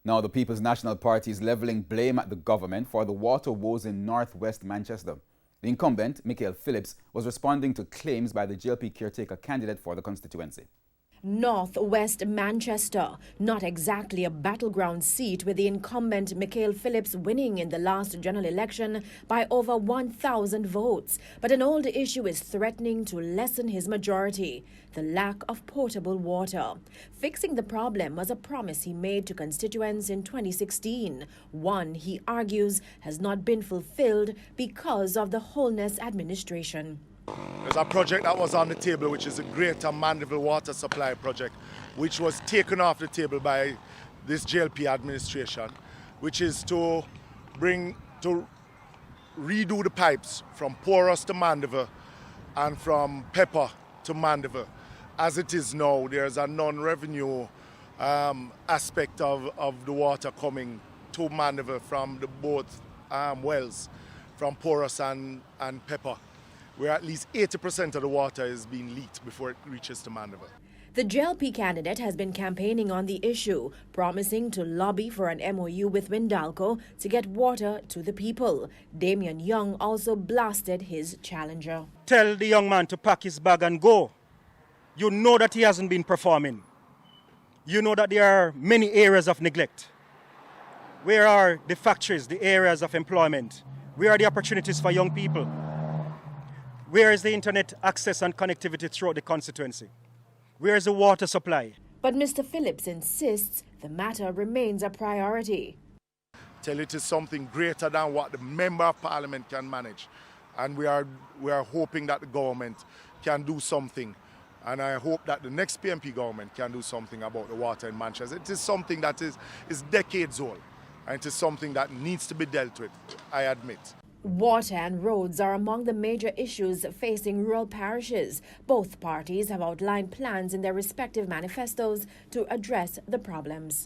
Now, the People's National Party is levelling blame at the government for the water woes in northwest Manchester. The incumbent, Mikael Phillips, was responding to claims by the JLP caretaker candidate for the constituency. Northwest Manchester, not exactly a battleground seat, with the incumbent Mikael Phillips winning in the last general election by over 1,000 votes. But an old issue is threatening to lessen his majority: the lack of potable water. Fixing the problem was a promise he made to constituents in 2016, one he argues has not been fulfilled because of the Holness administration. There's a project that was on the table, which is the Greater Mandeville Water Supply Project, which was taken off the table by this JLP administration, which is to redo the pipes from Porous to Mandeville and from Pepper to Mandeville. As it is now, there's a non-revenue aspect of the water coming to Mandeville from the both wells, from Porous and Pepper, where at least 80% of the water is being leaked before it reaches to Mandeville. The JLP candidate has been campaigning on the issue, promising to lobby for an MOU with Windalco to get water to the people. Damian Young also blasted his challenger. Tell the young man to pack his bag and go. You know that he hasn't been performing. You know that there are many areas of neglect. Where are the factories, the areas of employment? Where are the opportunities for young people? Where is the internet access and connectivity throughout the constituency? Where is the water supply? But Mr. Phillips insists the matter remains a priority. Tell it is something greater than what the Member of Parliament can manage. And we are hoping that the government can do something. And I hope that the next PMP government can do something about the water in Manchester. It is something that is decades old. And it is something that needs to be dealt with, I admit. Water and roads are among the major issues facing rural parishes. Both parties have outlined plans in their respective manifestos to address the problems.